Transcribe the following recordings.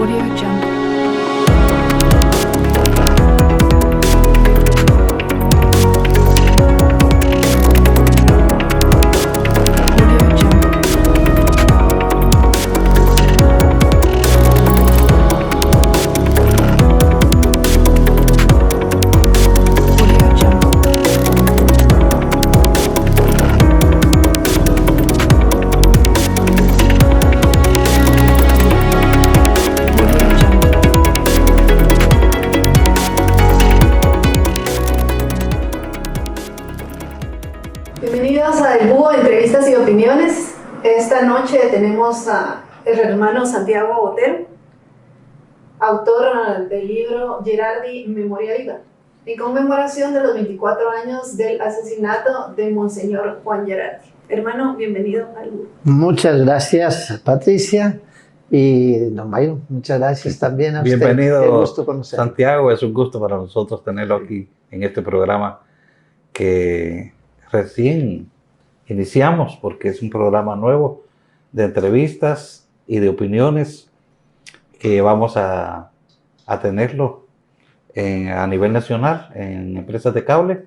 Audio Jungle. Bienvenidos a El Búho, entrevistas y opiniones. Esta noche tenemos a el hermano Santiago Otero, autor del libro Gerardi Memoria Viva, en conmemoración de los 24 años del asesinato de Monseñor Juan Gerardi. Hermano, bienvenido al Búho. Muchas gracias, Patricia. Y don Byron, muchas gracias también a usted. Bienvenido, Qué gusto conocerlo. Santiago. Es un gusto para nosotros tenerlo aquí en este programa que recién iniciamos, porque es un programa nuevo de entrevistas y de opiniones que vamos a tenerlo a nivel nacional en empresas de cable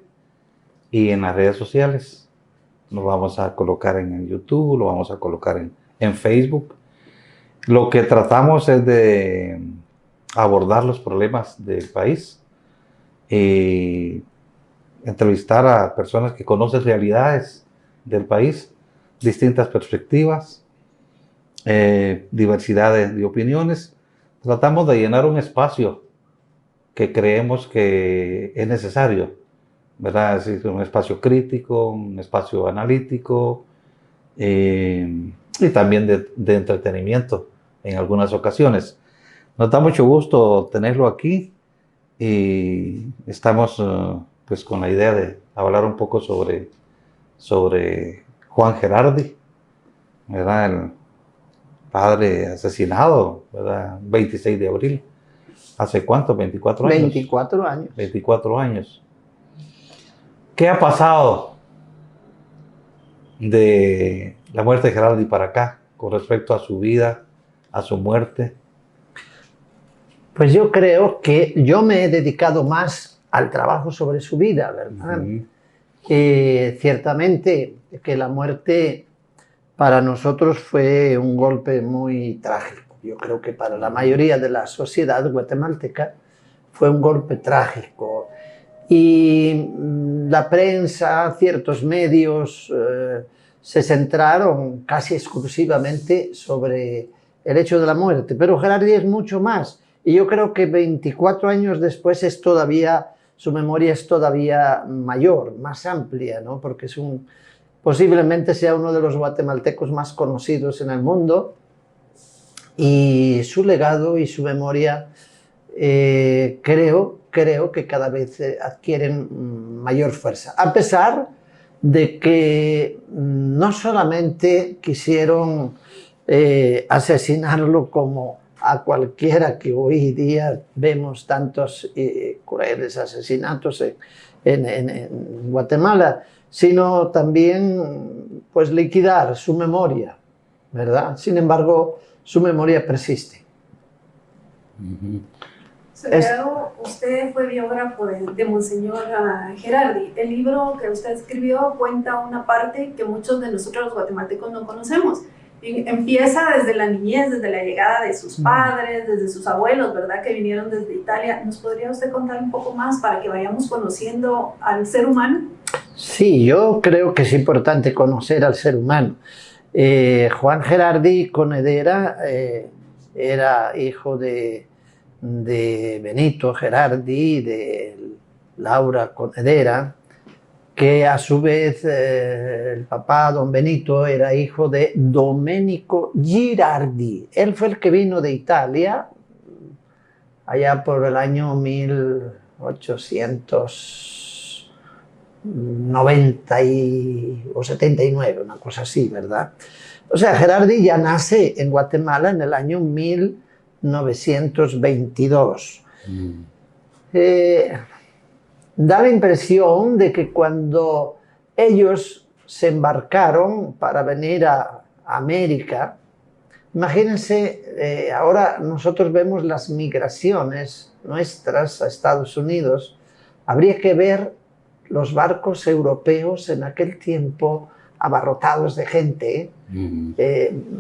y en las redes sociales. Lo vamos a colocar en el YouTube, lo vamos a colocar en Facebook. Lo que tratamos es de abordar los problemas del país y entrevistar a personas que conocen realidades del país, distintas perspectivas, diversidad de opiniones. Tratamos de llenar un espacio que creemos que es necesario, ¿verdad? Es decir, un espacio crítico, un espacio analítico y también de entretenimiento en algunas ocasiones. Nos da mucho gusto tenerlo aquí y estamos pues con la idea de hablar un poco sobre Juan Gerardi, ¿verdad? El padre asesinado, ¿verdad? 26 de abril. ¿Hace cuánto? 24 años. 24 años. 24 años. ¿Qué ha pasado de la muerte de Gerardi para acá con respecto a su vida, a su muerte? Pues yo creo que yo me he dedicado más al trabajo sobre su vida, ¿verdad? Ciertamente que la muerte para nosotros fue un golpe muy trágico. Yo creo que para la mayoría de la sociedad guatemalteca fue un golpe trágico. Y la prensa, ciertos medios se centraron casi exclusivamente sobre el hecho de la muerte. Pero Gerardi es mucho más. Y yo creo que 24 años después es todavía, su memoria es todavía mayor, más amplia, ¿no? Porque posiblemente sea uno de los guatemaltecos más conocidos en el mundo. Y su legado y su memoria creo que cada vez adquieren mayor fuerza. A pesar de que no solamente quisieron asesinarlo como a cualquiera que hoy día vemos tantos crueles asesinatos en Guatemala, sino también pues liquidar su memoria, ¿verdad? Sin embargo, su memoria persiste. Santiago, usted fue biógrafo de Monseñor Gerardi. El libro que usted escribió cuenta una parte que muchos de nosotros los guatemaltecos no conocemos. Empieza desde la niñez, desde la llegada de sus padres, desde sus abuelos, ¿verdad? Que vinieron desde Italia. ¿Nos podría usted contar un poco más para que vayamos conociendo al ser humano? Sí, yo creo que es importante conocer al ser humano. Juan Gerardi Conedera era hijo de Benito Gerardi y de Laura Conedera, que a su vez el papá, don Benito, era hijo de Domenico Girardi. Él fue el que vino de Italia allá por el año 1890 o 79, una cosa así, ¿verdad? O sea, Gerardi ya nace en Guatemala en el año 1922. Da la impresión de que cuando ellos se embarcaron para venir a América, Imagínense, ahora nosotros vemos las migraciones nuestras a Estados Unidos. Habría que ver los barcos europeos en aquel tiempo abarrotados de gente,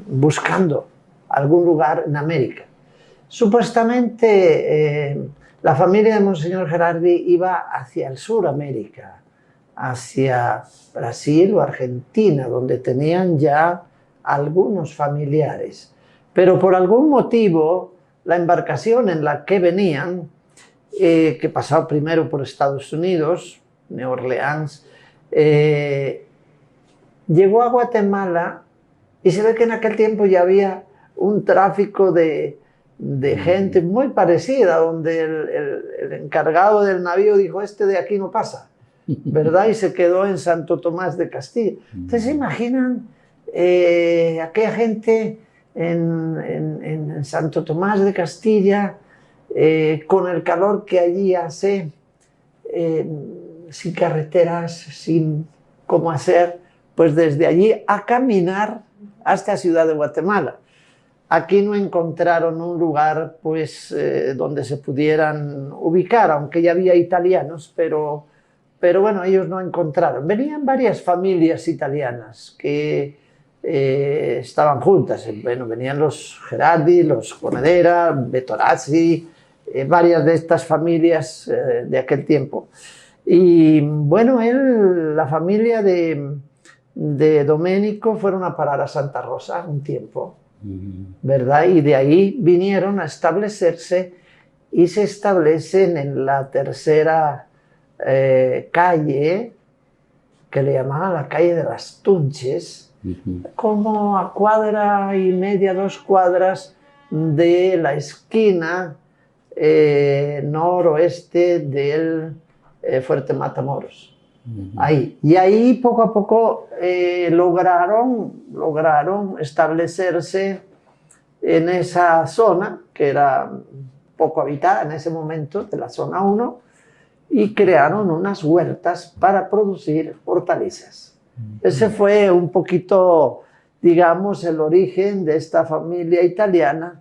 buscando algún lugar en América. Supuestamente la familia de Monseñor Gerardi iba hacia el sur América, hacia Brasil o Argentina, donde tenían ya algunos familiares. Pero por algún motivo, la embarcación en la que venían, que pasaba primero por Estados Unidos, Nueva Orleans, llegó a Guatemala y se ve que en aquel tiempo ya había un tráfico de gente muy parecida, donde el encargado del navío dijo, este de aquí no pasa, ¿verdad? Y se quedó en Santo Tomás de Castilla. ¿Ustedes se imaginan aquella gente en Santo Tomás de Castilla, con el calor que allí hace, sin carreteras, sin cómo hacer, pues desde allí a caminar hasta Ciudad de Guatemala? Aquí no encontraron un lugar pues, donde se pudieran ubicar, aunque ya había italianos, pero bueno, ellos no encontraron. Venían varias familias italianas que estaban juntas. Bueno, venían los Gerardi, los Conedera, Betorazzi, varias de estas familias de aquel tiempo. Y bueno, la familia de Domenico fueron a parar a Santa Rosa un tiempo, ¿verdad? Y de ahí vinieron a establecerse y se establecen en la tercera calle, que le llamaban la calle de las Tunches, como a cuadra y media, 2 cuadras de la esquina noroeste del Fuerte Matamoros. Ahí. Y ahí poco a poco lograron establecerse en esa zona, que era poco habitada en ese momento, de la zona 1, y crearon unas huertas para producir hortalizas. Ese fue un poquito, digamos, el origen de esta familia italiana.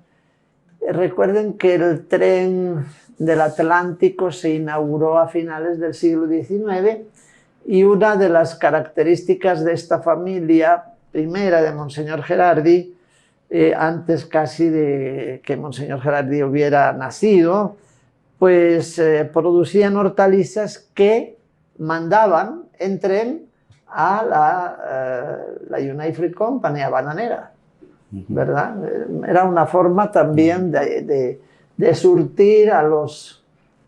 Recuerden que el tren del Atlántico se inauguró a finales del siglo XIX, y una de las características de esta familia primera de Monseñor Gerardi, antes casi de que Monseñor Gerardi hubiera nacido, pues producían hortalizas que mandaban en tren a la United Fruit Company, a Bananera, ¿verdad? Era una forma también de surtir a los,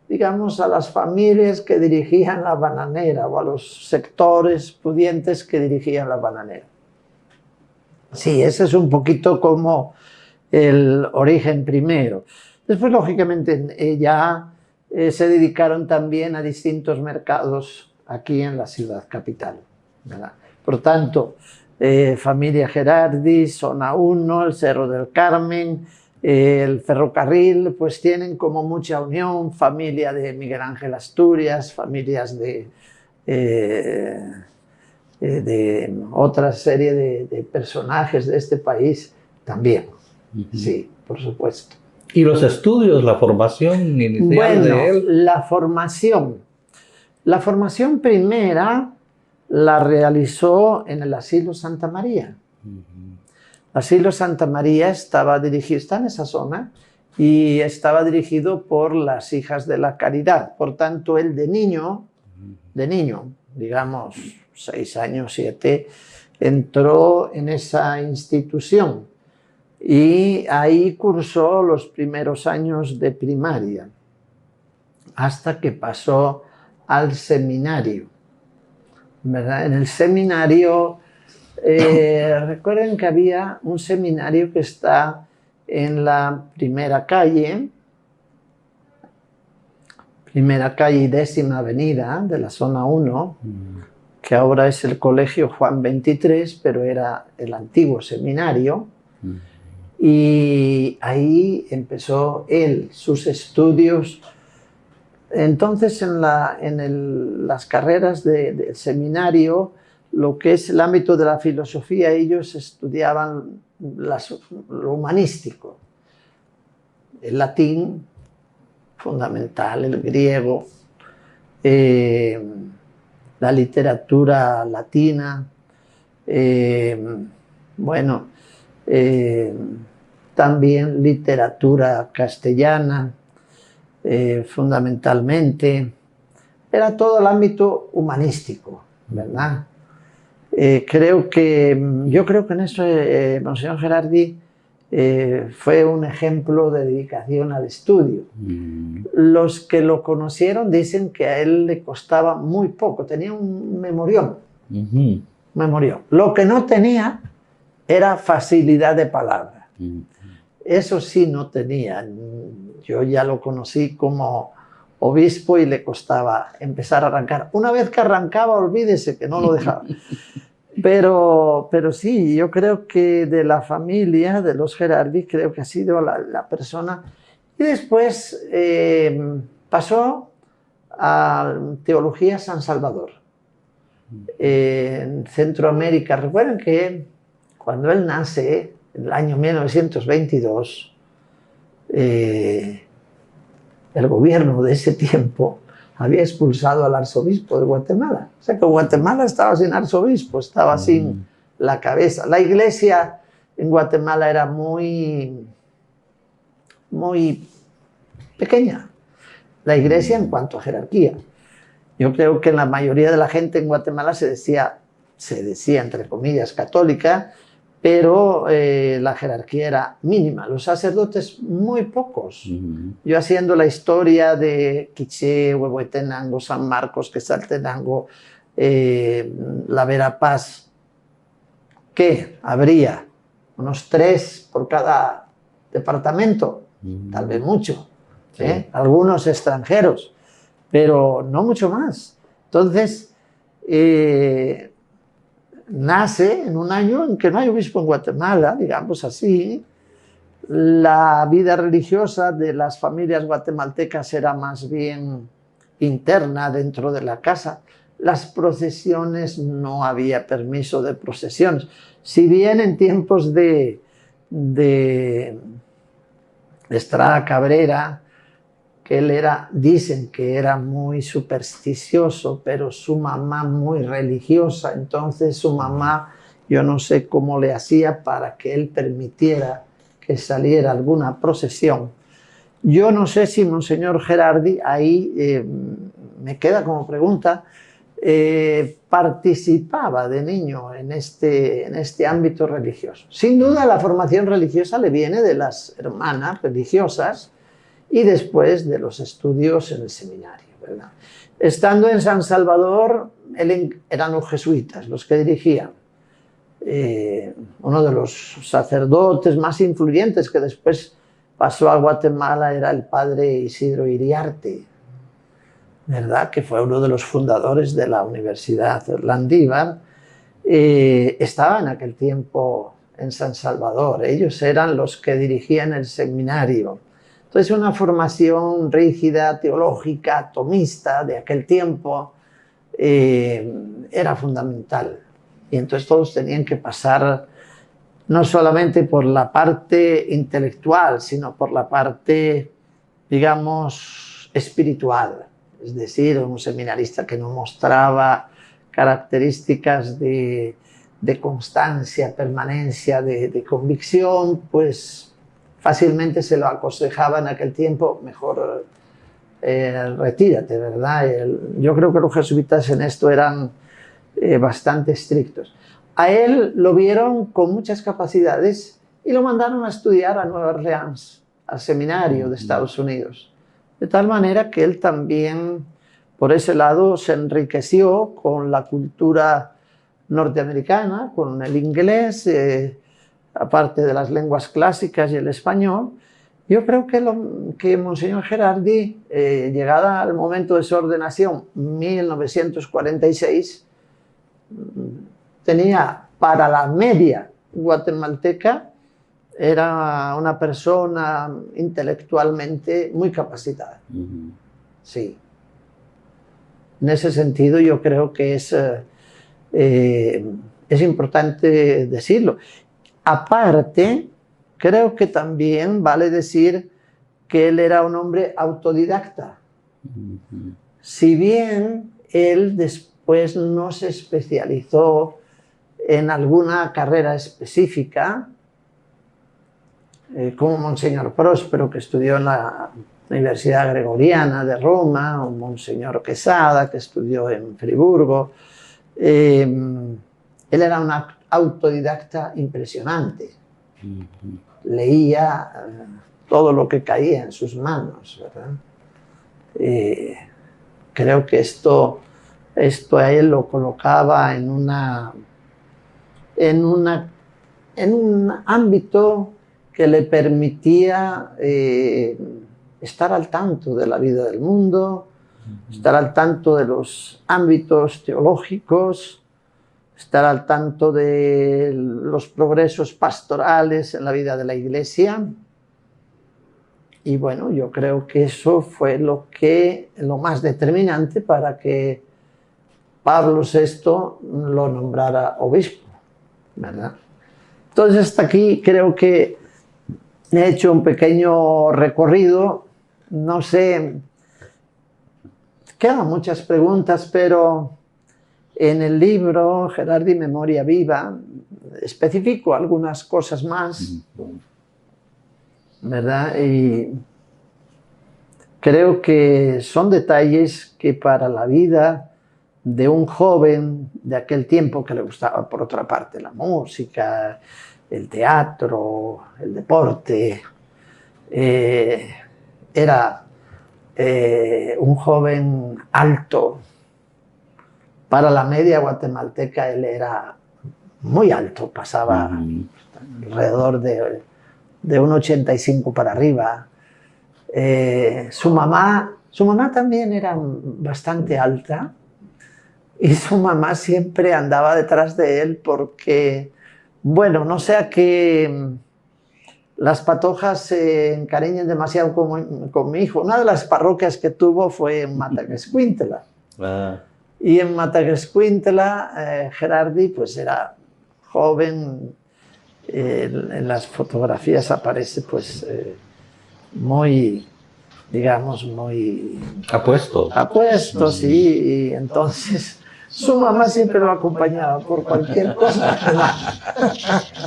digamos, a las familias que dirigían la bananera o a los sectores pudientes que dirigían la bananera. Sí, ese es un poquito como el origen primero. Después, lógicamente, ya se dedicaron también a distintos mercados aquí en la ciudad capital, ¿verdad? Por tanto, familia Gerardi, zona 1, el Cerro del Carmen, el ferrocarril, pues tienen como mucha unión, familia de Miguel Ángel Asturias, familias de otra serie de personajes de este país también. Sí, por supuesto. ¿Y los estudios, la formación inicial de él? La formación primera la realizó en el Asilo Santa María. Asilo Santa María estaba dirigido, está en esa zona, y estaba dirigido por las Hijas de la Caridad. Por tanto, él de niño, digamos 6 años, 7, entró en esa institución y ahí cursó los primeros años de primaria, hasta que pasó al seminario, ¿verdad? En el seminario, recuerden que había un seminario que está en la primera calle y 10ª avenida de la zona 1, que ahora es el Colegio Juan 23, pero era el antiguo seminario. Y ahí empezó él sus estudios. Entonces, en las carreras del seminario, lo que es el ámbito de la filosofía, ellos estudiaban lo humanístico, el latín, fundamental, el griego, la literatura latina, bueno, también literatura castellana, fundamentalmente. Era todo el ámbito humanístico, ¿verdad? Yo creo que en eso Monseñor Gerardi fue un ejemplo de dedicación al estudio. Los que lo conocieron dicen que a él le costaba muy poco, tenía un memorión. Memorión. Lo que no tenía era facilidad de palabra. Eso sí no tenía. Yo ya lo conocí como obispo y le costaba empezar a arrancar. Una vez que arrancaba, olvídese que no lo dejaba. Pero sí, yo creo que de la familia de los Gerardi, creo que ha sido la persona. Y después pasó a Teología San Salvador, en Centroamérica. Recuerden que cuando él nace, en el año 1922, el gobierno de ese tiempo había expulsado al arzobispo de Guatemala. O sea que Guatemala estaba sin arzobispo, estaba sin la cabeza. La iglesia en Guatemala era muy pequeña, la iglesia en cuanto a jerarquía. Yo creo que la mayoría de la gente en Guatemala se decía entre comillas católica, pero la jerarquía era mínima, los sacerdotes muy pocos. Yo haciendo la historia de Quiché, Huehuetenango, San Marcos, Quetzaltenango, la Verapaz, ¿qué? Habría unos 3 por cada departamento, tal vez mucho, algunos extranjeros, pero no mucho más. Entonces, nace en un año en que no hay obispo en Guatemala, digamos así. La vida religiosa de las familias guatemaltecas era más bien interna dentro de la casa. Las procesiones, no había permiso de procesiones. Si bien en tiempos de Estrada Cabrera, que él dicen que era muy supersticioso, pero su mamá muy religiosa, entonces su mamá, yo no sé cómo le hacía para que él permitiera que saliera alguna procesión. Yo no sé si Monseñor Gerardi, ahí me queda como pregunta, participaba de niño en este ámbito religioso. Sin duda la formación religiosa le viene de las hermanas religiosas, y después de los estudios en el seminario, ¿verdad? Estando en San Salvador, eran los jesuitas los que dirigían. Uno de los sacerdotes más influyentes que después pasó a Guatemala era el padre Isidro Iriarte, ¿verdad? Que fue uno de los fundadores de la Universidad Landívar. Estaba en aquel tiempo en San Salvador. Ellos eran los que dirigían el seminario. Entonces, una formación rígida, teológica, tomista de aquel tiempo era fundamental. Y entonces todos tenían que pasar no solamente por la parte intelectual, sino por la parte, digamos, espiritual. Es decir, un seminarista que no mostraba características de constancia, permanencia, de convicción, pues fácilmente se lo aconsejaba en aquel tiempo, mejor retírate, ¿verdad? Yo creo que los jesuitas en esto eran bastante estrictos. A él lo vieron con muchas capacidades y lo mandaron a estudiar a Nueva Orleans, al seminario de Estados Unidos. De tal manera que él también, por ese lado, se enriqueció con la cultura norteamericana, con el inglés, aparte de las lenguas clásicas y el español. Yo creo que Monseñor Gerardi, llegada al momento de su ordenación, 1946, tenía para la media guatemalteca, era una persona intelectualmente muy capacitada. Sí. En ese sentido yo creo que es Es importante decirlo. Aparte, creo que también vale decir que él era un hombre autodidacta. Si bien él después no se especializó en alguna carrera específica, como Monseñor Próspero, que estudió en la Universidad Gregoriana de Roma, o Monseñor Quesada, que estudió en Friburgo. Él era un autodidacta impresionante. Leía todo lo que caía en sus manos, ¿verdad? Creo que esto a él lo colocaba en un ámbito que le permitía estar al tanto de la vida del mundo, estar al tanto de los ámbitos teológicos, estar al tanto de los progresos pastorales en la vida de la Iglesia. Y bueno, yo creo que eso fue lo más determinante para que Pablo VI lo nombrara obispo, ¿verdad? Entonces hasta aquí creo que he hecho un pequeño recorrido. No sé, quedan muchas preguntas, pero en el libro Gerardi Memoria Viva especifico algunas cosas más, ¿verdad? Y creo que son detalles que para la vida de un joven de aquel tiempo, que le gustaba por otra parte la música, el teatro, el deporte, era un joven alto. Para la media guatemalteca él era muy alto, pasaba alrededor de 1,85 para arriba. Su mamá también era bastante alta, y su mamá siempre andaba detrás de él porque, bueno, no sea que las patojas se encariñen demasiado con mi hijo. Una de las parroquias que tuvo fue en Mataquescuintla. Y en Mataquescuintla, Gerardi pues era joven. En las fotografías aparece pues muy, digamos, muy apuesto, sí, y entonces su mamá siempre lo acompañaba por cualquier cosa.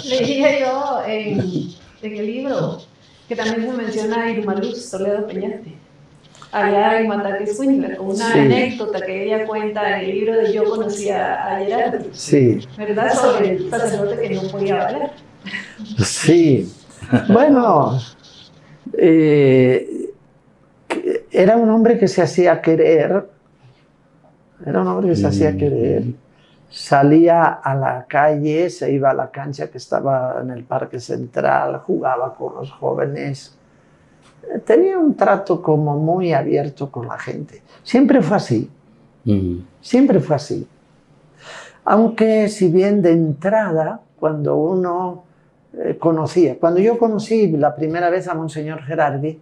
Leía yo en el libro que también se menciona a Irma Luz Toledo Peñate, allá en Mataquescuintla, con una anécdota que ella cuenta en el libro de Yo conocí a Gerardi, ¿verdad? Sobre el sacerdote que no podía hablar. Sí, bueno, era un hombre que se hacía querer, salía a la calle, se iba a la cancha que estaba en el Parque Central, jugaba con los jóvenes, tenía un trato como muy abierto con la gente, siempre fue así, siempre fue así. Aunque si bien de entrada, cuando uno cuando yo conocí la primera vez a Monseñor Gerardi,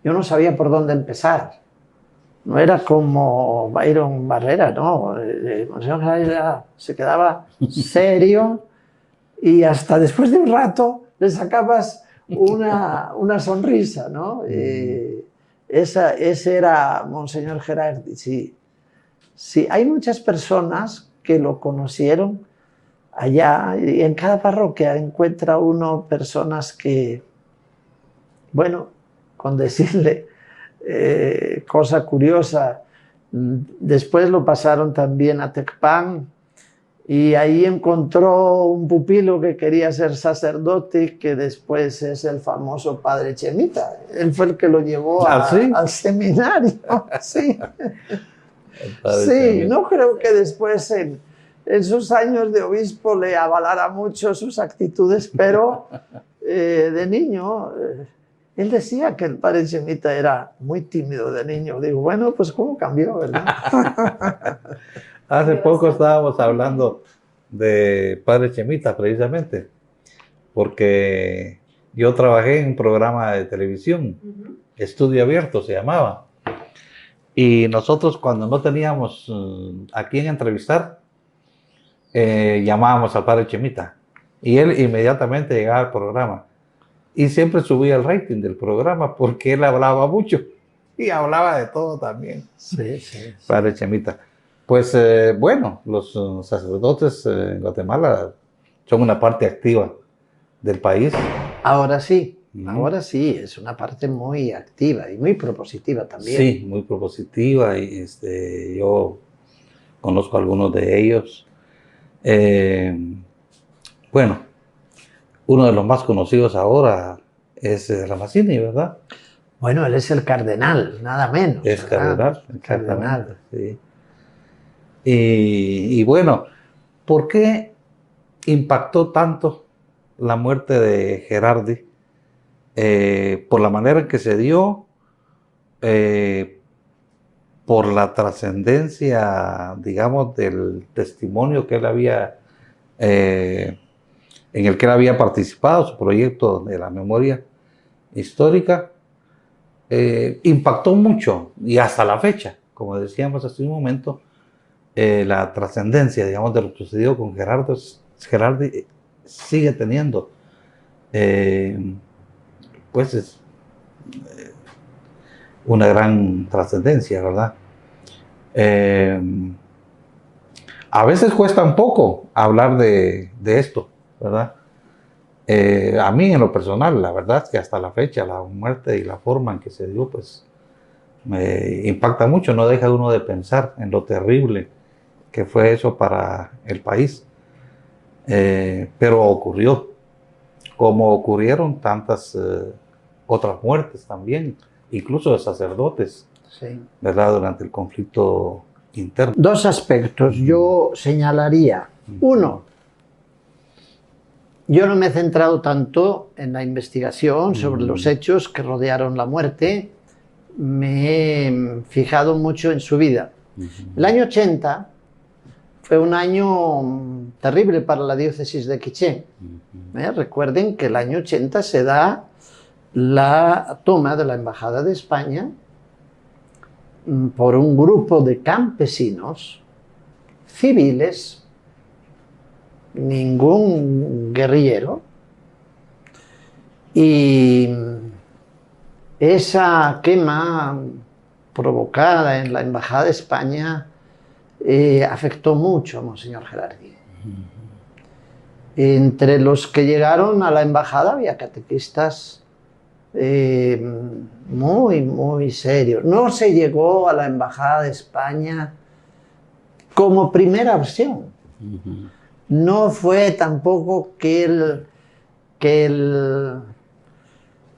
yo no sabía por dónde empezar. No era como Byron Barrera, no. Monseñor Gerardi se quedaba serio y hasta después de un rato le sacabas una sonrisa, ¿no? Ese era Monseñor Gerardi, sí. Sí, hay muchas personas que lo conocieron allá, y en cada parroquia encuentra uno personas que, bueno, con decirle cosa curiosa, después lo pasaron también a Tecpan, y ahí encontró un pupilo que quería ser sacerdote, que después es el famoso padre Chemita. Él fue el que lo llevó al seminario. Sí, sí, no creo que después en sus años de obispo le avalara mucho sus actitudes, pero de niño, él decía que el padre Chemita era muy tímido de niño. Digo, bueno, pues cómo cambió, ¿verdad? Hace poco estábamos hablando de padre Chemita, precisamente, porque yo trabajé en un programa de televisión, Estudio Abierto se llamaba, y nosotros cuando no teníamos a quién entrevistar, llamábamos al padre Chemita y él inmediatamente llegaba al programa y siempre subía el rating del programa porque él hablaba mucho y hablaba de todo también. Sí, sí. Padre Chemita. Pues bueno, los sacerdotes en Guatemala son una parte activa del país. Ahora sí, es una parte muy activa y muy propositiva también. Sí, muy propositiva y yo conozco a algunos de ellos. Bueno, uno de los más conocidos ahora es Ramazzini, ¿verdad? Bueno, él es el cardenal, nada menos. Es cardenal. El cardenal. Sí. Y bueno, ¿por qué impactó tanto la muerte de Gerardi? Por la manera en que se dio, por la trascendencia, digamos, del testimonio que él había, en el que él había participado, su proyecto de la memoria histórica, impactó mucho y hasta la fecha, como decíamos hace un momento, la trascendencia, digamos, de lo que sucedió con Gerardi sigue teniendo, pues es una gran trascendencia, ¿verdad? A veces cuesta un poco hablar de esto, ¿verdad? A mí en lo personal, la verdad es que hasta la fecha, la muerte y la forma en que se dio, pues me impacta mucho, no deja uno de pensar en lo terrible que fue eso para el país. Pero ocurrió, como ocurrieron tantas otras muertes también, incluso de sacerdotes, Sí. ¿verdad? Durante el conflicto interno. Dos aspectos yo señalaría. Uno, yo no me he centrado tanto en la investigación sobre los hechos que rodearon la muerte, me he fijado mucho en su vida. El año 80 fue un año terrible para la diócesis de Quiché. Recuerden que el año 80 se da la toma de la Embajada de España por un grupo de campesinos civiles, ningún guerrillero, y esa quema provocada en la Embajada de España afectó mucho a Monseñor Gerardi. Entre los que llegaron a la embajada había catequistas muy serios. No se llegó a la Embajada de España como primera opción. No fue tampoco que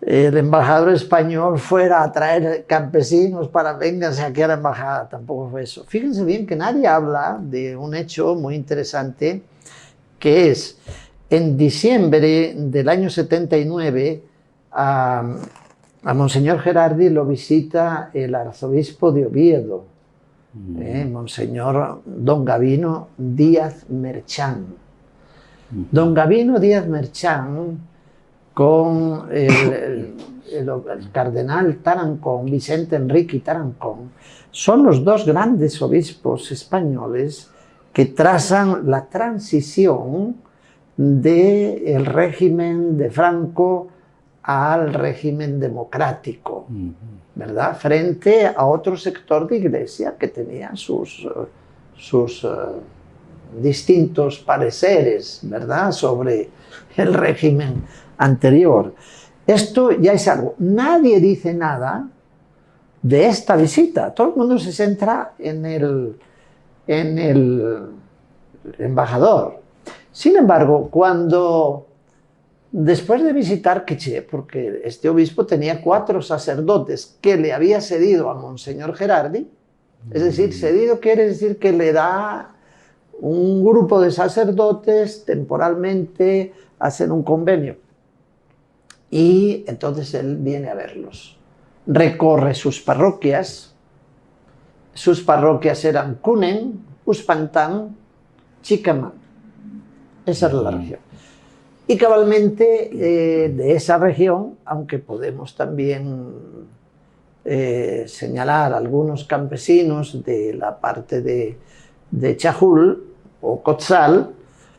el embajador español fuera a traer campesinos para vénganse aquí a la embajada, tampoco fue eso. Fíjense bien que nadie habla de un hecho muy interesante, que es en diciembre del año 79 a Monseñor Gerardi lo visita el arzobispo de Oviedo, Monseñor Don Gavino Díaz Merchán. Don Gavino Díaz Merchán con el cardenal Tarancón, Vicente Enrique Tarancón, son los dos grandes obispos españoles que trazan la transición del régimen de Franco al régimen democrático, ¿verdad? Frente a otro sector de Iglesia que tenía sus distintos pareceres, ¿verdad?, sobre el régimen anterior. Esto ya es algo. Nadie dice nada de esta visita. Todo el mundo se centra en el embajador. Sin embargo, cuando después de visitar Quiché, porque este obispo tenía 4 sacerdotes que le había cedido a Monseñor Gerardi, es decir, cedido quiere decir que le da un grupo de sacerdotes temporalmente, hacen un convenio. Y entonces él viene a verlos. Recorre sus parroquias. Sus parroquias eran Cunen, Uspantán, Chicamán. Esa era la región. Y cabalmente de esa región, aunque podemos también señalar algunos campesinos de la parte de Chajul, o Cotzal,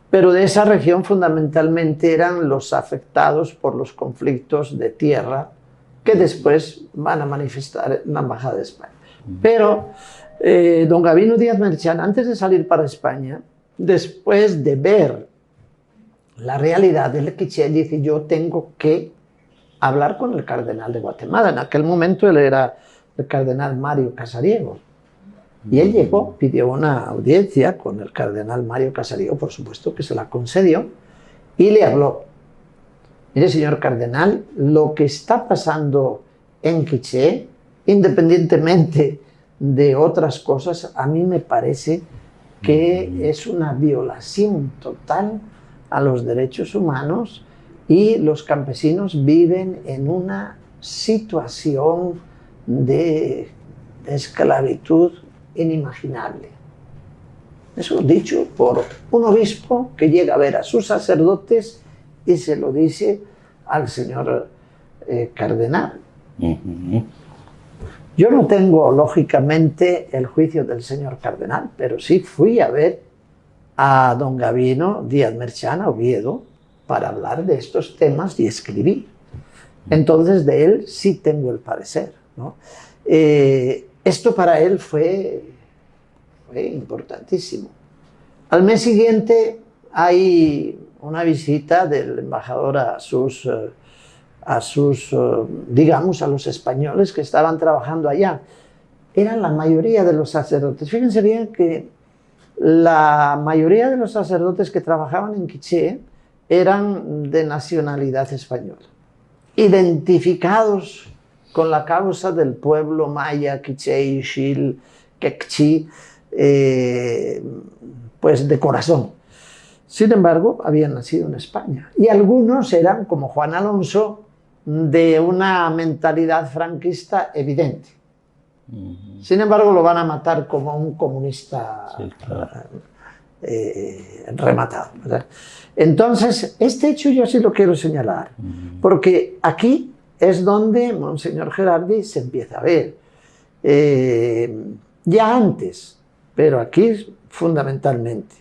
pero de esa región fundamentalmente eran los afectados por los conflictos de tierra que después van a manifestar en la Embajada de España. Pero don Gabino Díaz Merchán, antes de salir para España, después de ver la realidad del quiché, dice: yo tengo que hablar con el cardenal de Guatemala. En aquel momento él era el cardenal Mario Casariego. Y él llegó, pidió una audiencia con el cardenal Mario Casariego, por supuesto que se la concedió, y le habló: mire, señor cardenal, lo que está pasando en Quiché, independientemente de otras cosas, a mí me parece que es una violación total a los derechos humanos y los campesinos viven en una situación de esclavitud inimaginable. Eso dicho por un obispo que llega a ver a sus sacerdotes y se lo dice al señor cardenal. Yo no tengo, lógicamente, el juicio del señor cardenal, pero sí fui a ver a don Gabino Díaz Merchán, a Oviedo, para hablar de estos temas y escribir. Entonces, de él sí tengo el parecer, ¿no? Esto para él fue importantísimo. Al mes siguiente hay una visita del embajador a digamos, a los españoles que estaban trabajando allá. Eran la mayoría de los sacerdotes. Fíjense bien que la mayoría de los sacerdotes que trabajaban en Quiché eran de nacionalidad española, identificados con la causa del pueblo maya, quiché, ixil, quechí, pues de corazón. Sin embargo, habían nacido en España. Y algunos eran, como Juan Alonso, de una mentalidad franquista evidente. Sin embargo, lo van a matar como un comunista, sí, claro, rematado, ¿verdad? Entonces, este hecho yo sí lo quiero señalar, porque aquí es donde Monseñor Gerardi se empieza a ver. Ya antes, pero aquí fundamentalmente.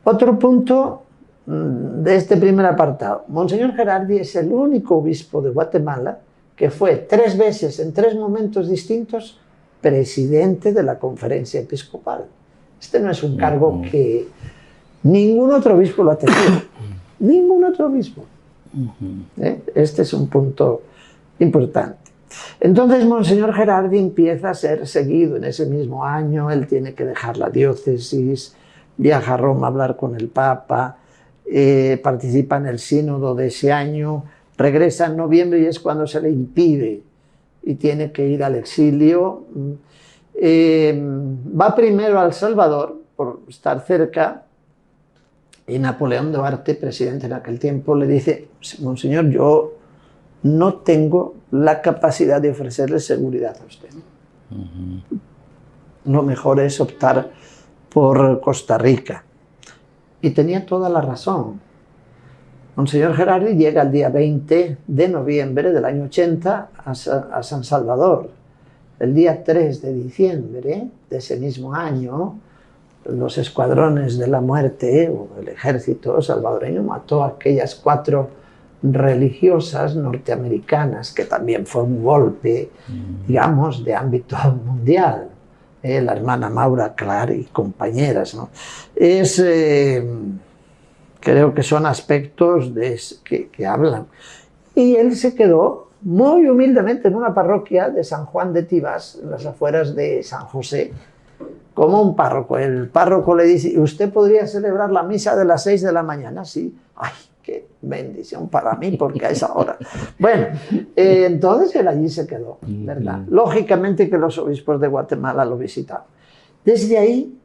Otro punto de este primer apartado: Monseñor Gerardi es el único obispo de Guatemala que fue 3 veces, en 3 momentos distintos, presidente de la conferencia episcopal. Este no es un cargo que ningún otro obispo lo ha tenido. Ningún otro obispo. Este es un punto importante. Entonces, Monseñor Gerardi empieza a ser seguido en ese mismo año. Él tiene que dejar la diócesis, viaja a Roma a hablar con el Papa, participa en el sínodo de ese año, regresa en noviembre y es cuando se le impide y tiene que ir al exilio. Va primero a El Salvador por estar cerca, y Napoleón Duarte, presidente en aquel tiempo, le dice: Monseñor, yo no tengo la capacidad de ofrecerle seguridad a usted. Lo mejor es optar por Costa Rica. Y tenía toda la razón. Monseñor Gerardi llega el día 20 de noviembre del año 80 a San Salvador. El día 3 de diciembre de ese mismo año, los escuadrones de la muerte, o el ejército salvadoreño, mató a aquellas 4 religiosas norteamericanas, que también fue un golpe, digamos, de ámbito mundial. La hermana Maura Clar y compañeras, ¿no? Creo que son aspectos que hablan. Y él se quedó muy humildemente en una parroquia de San Juan de Tibás, en las afueras de San José, como un párroco. El párroco le dice: ¿usted podría celebrar la misa de las 6 de la mañana? Sí. ¡Ay, qué bendición para mí, porque a esa hora! Bueno, entonces él allí se quedó, ¿verdad? Lógicamente que los obispos de Guatemala lo visitaban. Desde ahí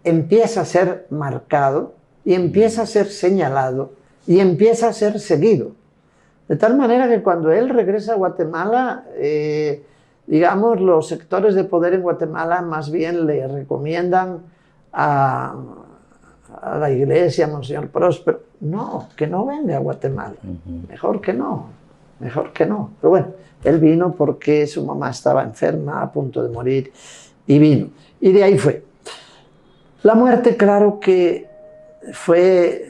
empieza a ser marcado y empieza a ser señalado y empieza a ser seguido. De tal manera que cuando él regresa a Guatemala, digamos, los sectores de poder en Guatemala más bien le recomiendan a la iglesia, a Monseñor Próspero, no, que no venga a Guatemala, mejor que no. Pero bueno, él vino porque su mamá estaba enferma, a punto de morir, y vino. Y de ahí fue. La muerte, claro que fue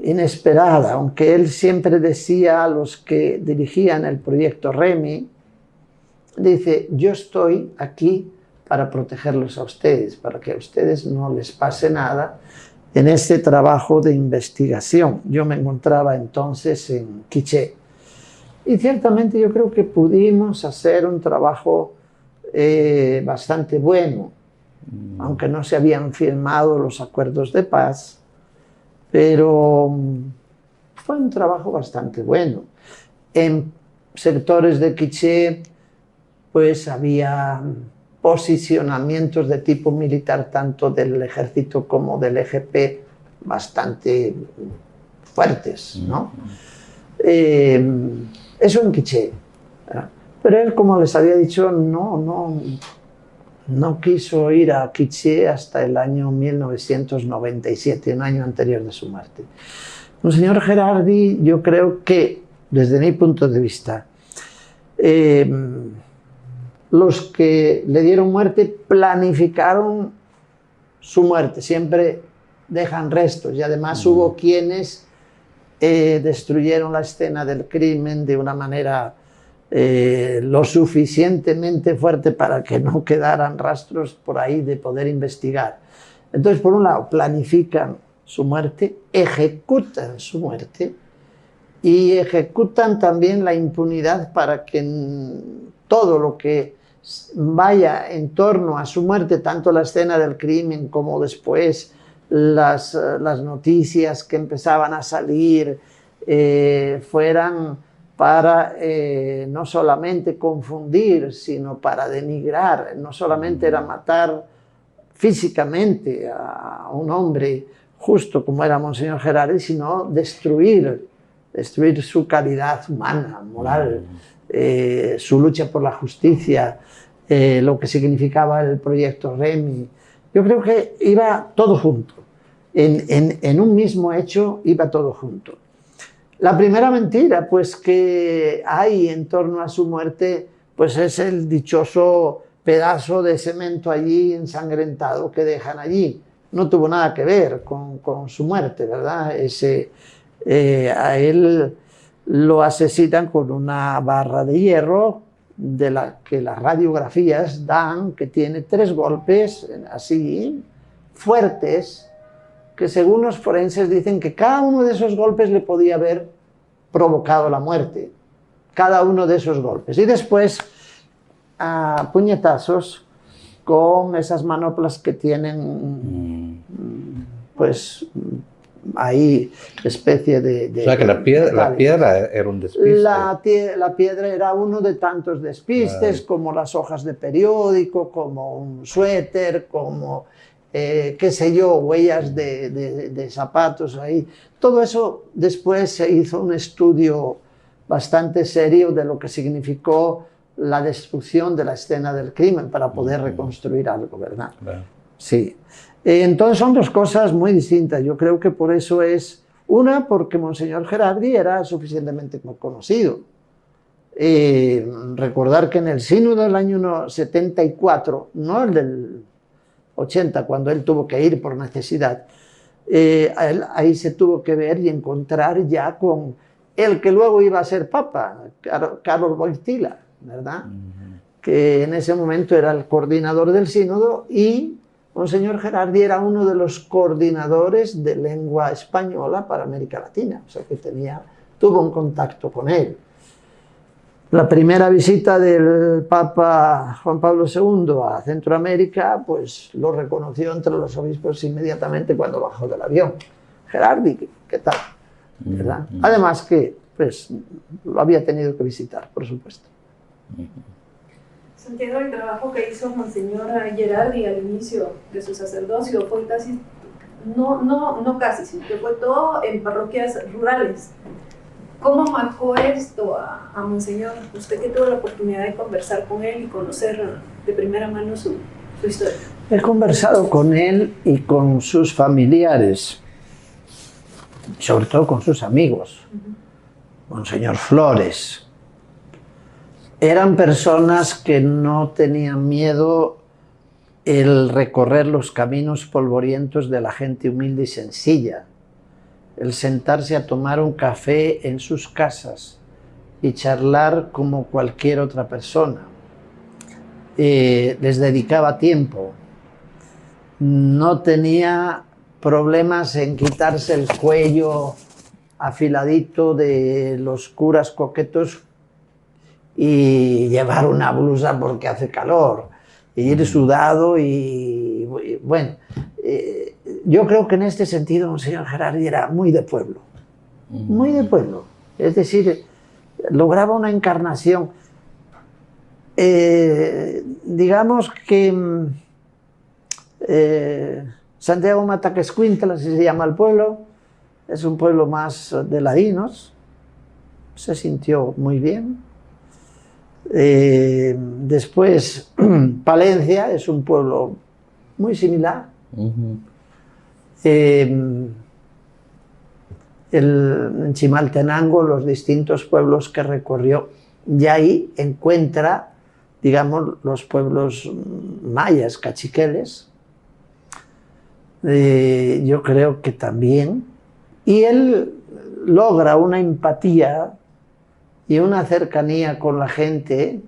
inesperada, aunque él siempre decía a los que dirigían el proyecto REMI, dice, yo estoy aquí para protegerlos a ustedes, para que a ustedes no les pase nada en este trabajo de investigación. Yo me encontraba entonces en Quiché y ciertamente yo creo que pudimos hacer un trabajo bastante bueno, aunque no se habían firmado los acuerdos de paz, pero fue un trabajo bastante bueno. En sectores de Quiché pues había posicionamientos de tipo militar tanto del ejército como del EGP bastante fuertes, ¿no? Eso en Quiché. Pero él, como les había dicho, no quiso ir a Quiché hasta el año 1997, un año anterior de su muerte. Monseñor Gerardi, yo creo que, desde mi punto de vista, los que le dieron muerte planificaron su muerte, siempre dejan restos y además hubo quienes destruyeron la escena del crimen de una manera lo suficientemente fuerte para que no quedaran rastros por ahí de poder investigar. Entonces, por un lado, planifican su muerte, ejecutan su muerte y ejecutan también la impunidad para que todo lo que vaya en torno a su muerte, tanto la escena del crimen como después las noticias que empezaban a salir, fueran para no solamente confundir, sino para denigrar. No solamente era matar físicamente a un hombre justo como era Monseñor Gerardi, sino destruir su calidad humana, moral, su lucha por la justicia, lo que significaba el proyecto REMI. Yo creo que iba todo junto. En un mismo hecho iba todo junto. La primera mentira, pues, que hay en torno a su muerte, pues es el dichoso pedazo de cemento allí ensangrentado que dejan allí. No tuvo nada que ver con su muerte, ¿verdad? A él lo asesinan con una barra de hierro de la que las radiografías dan que tiene 3 golpes así fuertes, que según los forenses dicen que cada uno de esos golpes le podía haber provocado la muerte, cada uno de esos golpes. Y después a puñetazos con esas manoplas que tienen, pues ahí especie de... O sea que la piedra era un despiste. La piedra era uno de tantos despistes, como las hojas de periódico, como un suéter, como... qué sé yo, huellas de zapatos ahí. Todo eso después se hizo un estudio bastante serio de lo que significó la destrucción de la escena del crimen para poder reconstruir algo, ¿verdad? Claro. Sí. Entonces son 2 cosas muy distintas. Yo creo que por eso es una, porque Monseñor Gerardi era suficientemente conocido. Recordar que en el sínodo del año 74, no el del 80, cuando él tuvo que ir por necesidad, ahí se tuvo que ver y encontrar ya con el que luego iba a ser papa, Carlos Wojtyla, ¿verdad? Que en ese momento era el coordinador del sínodo y Monseñor Gerardi era uno de los coordinadores de lengua española para América Latina, o sea que tuvo un contacto con él. La primera visita del Papa Juan Pablo II a Centroamérica, pues lo reconoció entre los obispos inmediatamente cuando bajó del avión. Gerardi, ¿qué tal? ¿Verdad? Además que pues, lo había tenido que visitar, por supuesto. Santiago, el trabajo que hizo Monseñor Gerardi al inicio de su sacerdocio fue casi, no casi, sino que fue todo en parroquias rurales. ¿Cómo marcó esto a Monseñor? Usted que tuvo la oportunidad de conversar con él y conocer de primera mano su historia. He conversado con él y con sus familiares, sobre todo con sus amigos. Monseñor Flores. Eran personas que no tenían miedo el recorrer los caminos polvorientos de la gente humilde y sencilla, el sentarse a tomar un café en sus casas y charlar como cualquier otra persona. Les dedicaba tiempo, no tenía problemas en quitarse el cuello afiladito de los curas coquetos y llevar una blusa porque hace calor, e ir sudado y bueno, yo creo que en este sentido Monseñor Gerardi era muy de pueblo, muy de pueblo, es decir, lograba una encarnación. Digamos que Santiago Mataquescuintla, así se llama el pueblo, es un pueblo más de ladinos, se sintió muy bien. Después Palencia es un pueblo muy similar. En Chimaltenango, los distintos pueblos que recorrió, y ahí encuentra, digamos, los pueblos mayas, cachiqueles, yo creo que también, y él logra una empatía y una cercanía con la gente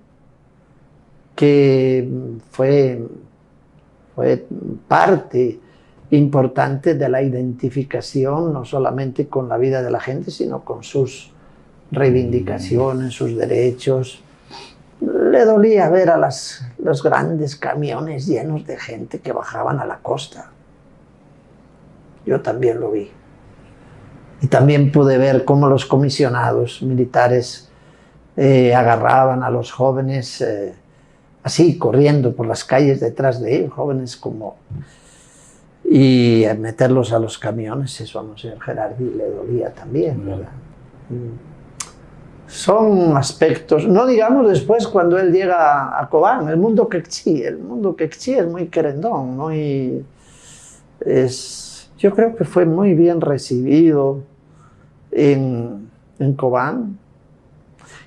que fue parte importante de la identificación, no solamente con la vida de la gente, sino con sus reivindicaciones, sus derechos. Le dolía ver a los grandes camiones llenos de gente que bajaban a la costa. Yo también lo vi. Y también pude ver cómo los comisionados militares agarraban a los jóvenes así, corriendo por las calles detrás de ellos, jóvenes como... y meterlos a los camiones. Eso a Monseñor Gerardi le dolía también, ¿verdad? Son aspectos, no digamos después cuando él llega a Cobán, el mundo quechí es muy querendón, yo creo que fue muy bien recibido en Cobán.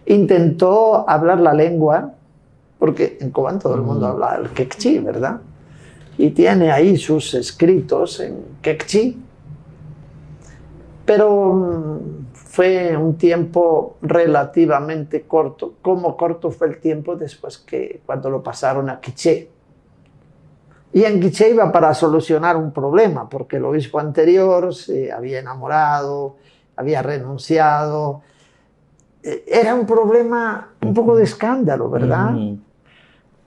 Intentó hablar la lengua, porque en Cobán todo el mundo habla el quechí, ¿verdad? Y tiene ahí sus escritos en quechí, pero fue un tiempo relativamente corto, como corto fue el tiempo después que cuando lo pasaron a quiché. Y en quiché iba para solucionar un problema, porque el obispo anterior se había enamorado, había renunciado. Era un problema, un poco de escándalo, ¿verdad?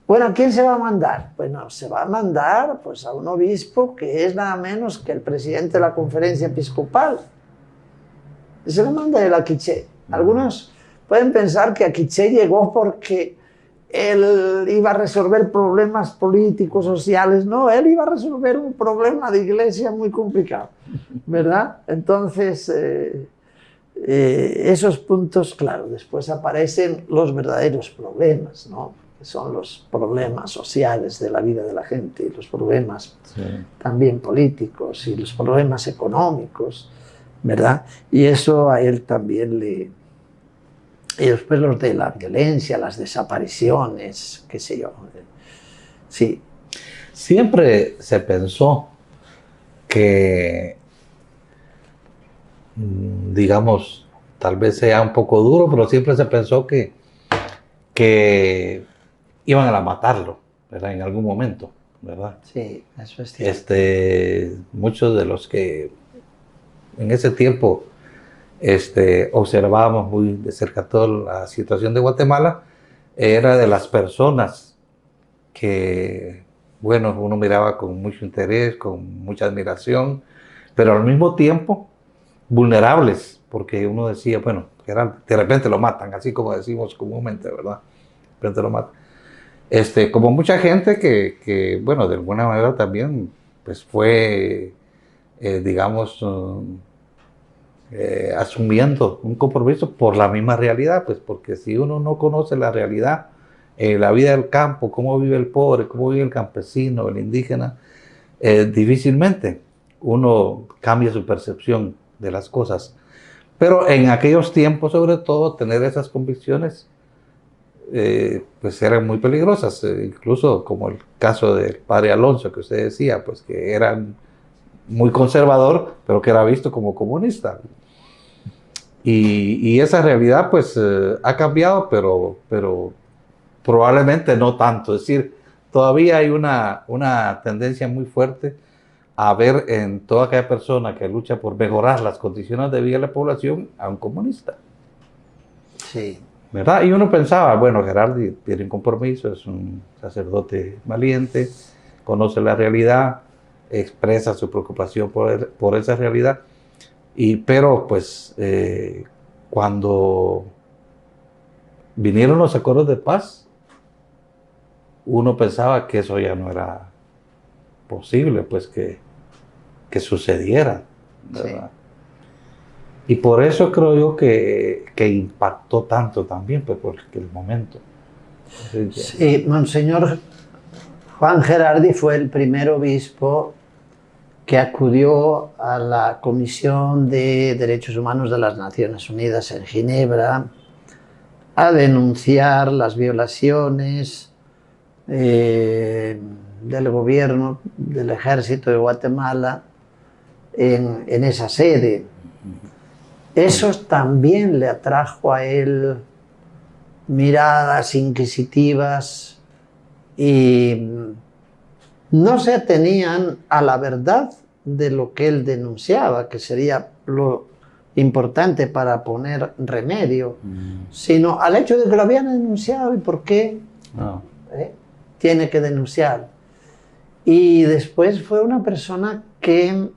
Bueno, ¿a quién se va a mandar? Bueno, se va a mandar pues, a un obispo que es nada menos que el presidente de la conferencia episcopal. Y se le manda él a quiché. Algunos pueden pensar que a quiché llegó porque él iba a resolver problemas políticos, sociales. No, él iba a resolver un problema de iglesia muy complicado, ¿verdad? Entonces, esos puntos, claro, después aparecen los verdaderos problemas, ¿no? Que son los problemas sociales de la vida de la gente, y los problemas también políticos, y los problemas económicos, ¿verdad? Y eso a él también le... Y después los de la violencia, las desapariciones, qué sé yo. Sí. Siempre se pensó que, digamos, tal vez sea un poco duro, pero siempre se pensó que iban a matarlo, ¿verdad? En algún momento, ¿verdad? Sí, eso es cierto. Muchos de los que en ese tiempo observábamos muy de cerca toda la situación de Guatemala, era de las personas que, bueno, uno miraba con mucho interés, con mucha admiración, pero al mismo tiempo vulnerables, porque uno decía, bueno, de repente lo matan, así como decimos comúnmente, ¿verdad? De repente lo matan. Como mucha gente que, bueno, de alguna manera también, pues fue, digamos, asumiendo un compromiso por la misma realidad, pues porque si uno no conoce la realidad, la vida del campo, cómo vive el pobre, cómo vive el campesino, el indígena, difícilmente uno cambia su percepción de las cosas. Pero en aquellos tiempos, sobre todo, tener esas convicciones pues eran muy peligrosas, incluso como el caso del padre Alonso que usted decía, pues que eran muy conservador, pero que era visto como comunista. Y esa realidad pues ha cambiado, pero probablemente no tanto. Es decir, todavía hay una tendencia muy fuerte a ver en toda aquella persona que lucha por mejorar las condiciones de vida de la población a un comunista. Sí. ¿Verdad? Y uno pensaba, bueno, Gerardi tiene un compromiso, es un sacerdote valiente, conoce la realidad, expresa su preocupación por esa realidad, pero pues cuando vinieron los acuerdos de paz, uno pensaba que eso ya no era posible, pues que sucediera, ¿verdad? Sí. Y por eso creo yo que impactó tanto también, pues por el momento. Sí, Monseñor Juan Gerardi fue el primer obispo que acudió a la Comisión de Derechos Humanos de las Naciones Unidas en Ginebra a denunciar las violaciones del gobierno, del ejército de Guatemala en esa sede. Eso también le atrajo a él miradas inquisitivas y no se atenían a la verdad de lo que él denunciaba, que sería lo importante para poner remedio, sino al hecho de que lo habían denunciado y por qué tiene que denunciar. Y después fue una persona que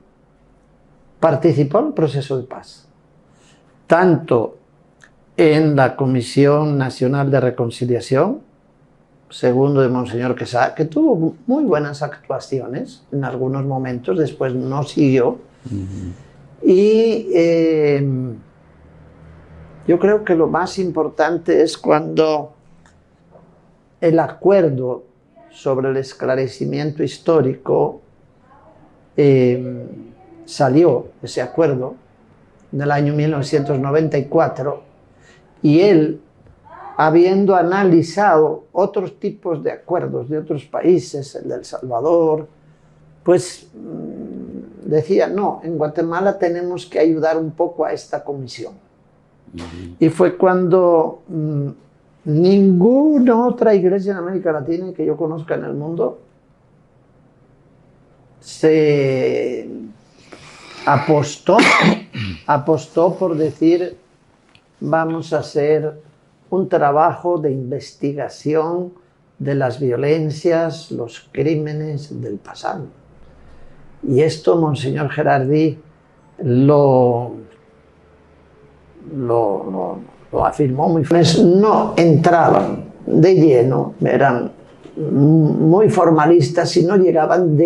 participó en el proceso de paz, tanto en la Comisión Nacional de Reconciliación, segundo de Monseñor Quesada, que tuvo muy buenas actuaciones en algunos momentos, después no siguió. Y yo creo que lo más importante es cuando el acuerdo sobre el esclarecimiento histórico salió, ese acuerdo, en el año 1994, y él, habiendo analizado otros tipos de acuerdos de otros países, el de El Salvador, pues decía, no, en Guatemala tenemos que ayudar un poco a esta comisión. Y fue cuando ninguna otra iglesia en América Latina que yo conozca en el mundo se apostó por decir, vamos a hacer un trabajo de investigación de las violencias, los crímenes del pasado. Y esto Monseñor Gerardi lo afirmó muy fuerte. No entraban de lleno, eran muy formalistas y no entraban